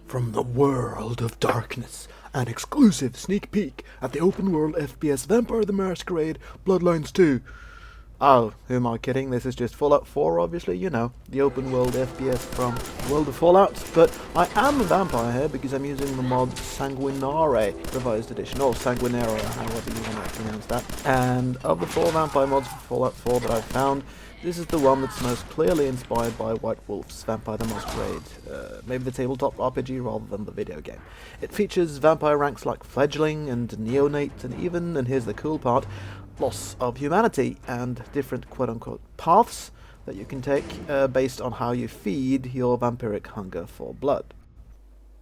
From the world of darkness, an exclusive sneak peek at the open world FPS Vampire the Masquerade Bloodlines 2. Oh, who am I kidding? This is just Fallout 4, obviously, you know, the open world FPS from the world of Fallout. But I am a vampire here because I'm using the mod Sanguinare Revised Edition, or Sanguinare, however you want to pronounce that. And of the 4 vampire mods for Fallout 4 that I've found, this is the one that's most clearly inspired by White Wolf's Vampire the Masquerade, maybe the tabletop RPG rather than the video game. It features vampire ranks like Fledgling and Neonate, and even, and here's the cool part, loss of humanity and different quote-unquote paths that you can take based on how you feed your vampiric hunger for blood.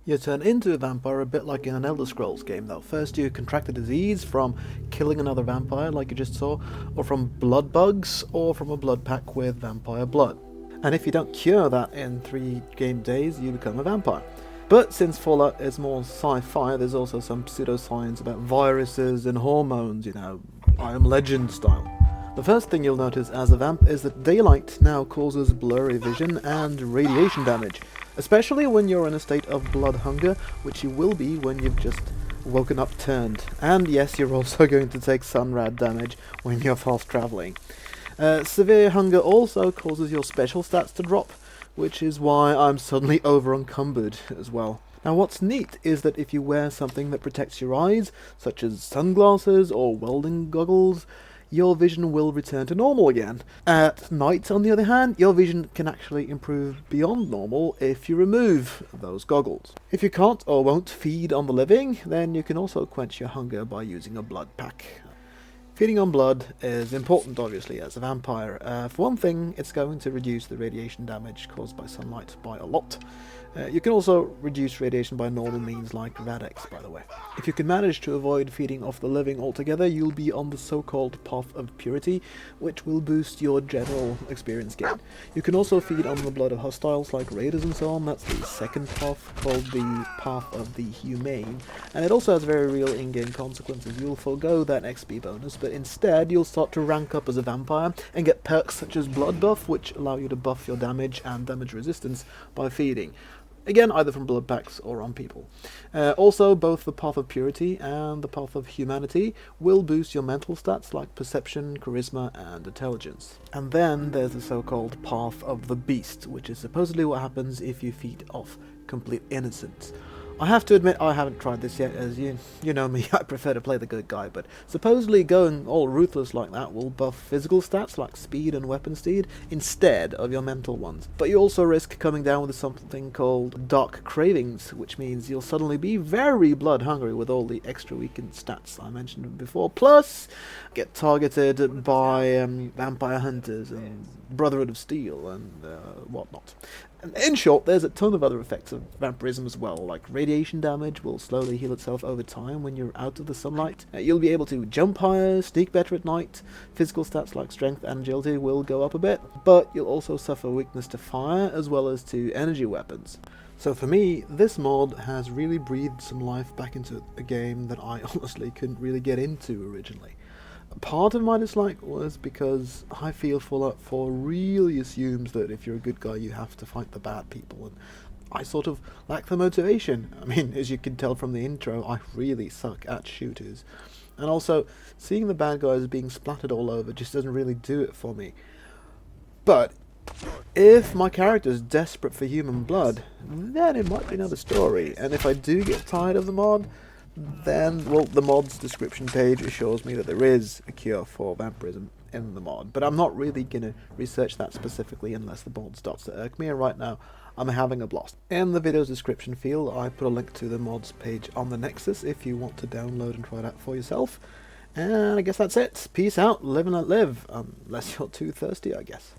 You turn into a vampire a bit like in an Elder Scrolls game though. First you contract a disease from killing another vampire like you just saw, or from blood bugs, or from a blood pack with vampire blood. And if you don't cure that in 3 game days, you become a vampire. But since Fallout is more sci-fi, there's also some pseudoscience about viruses and hormones, you know, I Am Legend style. The first thing you'll notice as a vamp is that daylight now causes blurry vision and radiation damage, especially when you're in a state of blood hunger, which you will be when you've just woken up turned. And yes, you're also going to take sun rad damage when you're fast travelling. Severe hunger also causes your special stats to drop, which is why I'm suddenly over-encumbered as well. Now what's neat is that if you wear something that protects your eyes, such as sunglasses or welding goggles, your vision will return to normal again. At night, on the other hand, your vision can actually improve beyond normal if you remove those goggles. If you can't or won't feed on the living, then you can also quench your hunger by using a blood pack. Feeding on blood is important, obviously, as a vampire. For one thing, it's going to reduce the radiation damage caused by sunlight by a lot. You can also reduce radiation by normal means like Rad-X, by the way. If you can manage to avoid feeding off the living altogether, you'll be on the so-called Path of Purity, which will boost your general experience gain. You can also feed on the blood of hostiles like raiders and so on. That's the second path, called the Path of the Humane, and it also has very real in-game consequences. You'll forego that XP bonus, but instead you'll start to rank up as a vampire and get perks such as Blood Buff, which allow you to buff your damage and damage resistance by feeding. Again, either from blood packs or on people. Also, both the Path of Purity and the Path of Humanity will boost your mental stats like Perception, Charisma, and Intelligence. And then there's the so-called Path of the Beast, which is supposedly what happens if you feed off complete innocence. I have to admit I haven't tried this yet, as you know me, I prefer to play the good guy, but supposedly going all ruthless like that will buff physical stats like speed and weapon speed instead of your mental ones. But you also risk coming down with something called Dark Cravings, which means you'll suddenly be very blood hungry with all the extra weakened stats I mentioned before, plus get targeted by vampire hunters and Brotherhood of Steel and whatnot. In short, there's a ton of other effects of vampirism as well, like radiation damage will slowly heal itself over time when you're out of the sunlight. You'll be able to jump higher, sneak better at night, physical stats like strength and agility will go up a bit, but you'll also suffer weakness to fire as well as to energy weapons. So for me, this mod has really breathed some life back into a game that I honestly couldn't really get into originally. Part of my dislike was because I feel Fallout 4 really assumes that if you're a good guy you have to fight the bad people, and I sort of lack the motivation. I mean, as you can tell from the intro, I really suck at shooters. And also, seeing the bad guys being splattered all over just doesn't really do it for me. But if my character's desperate for human blood, then it might be another story, and if I do get tired of the mod, then, well, the mod's description page assures me that there is a cure for vampirism in the mod, but I'm not really going to research that specifically unless the mod starts to irk me, and right now I'm having a blast. In the video's description field I put a link to the mods page on the Nexus if you want to download and try it out for yourself, and I guess that's it. Peace out, live and let live, unless you're too thirsty, I guess.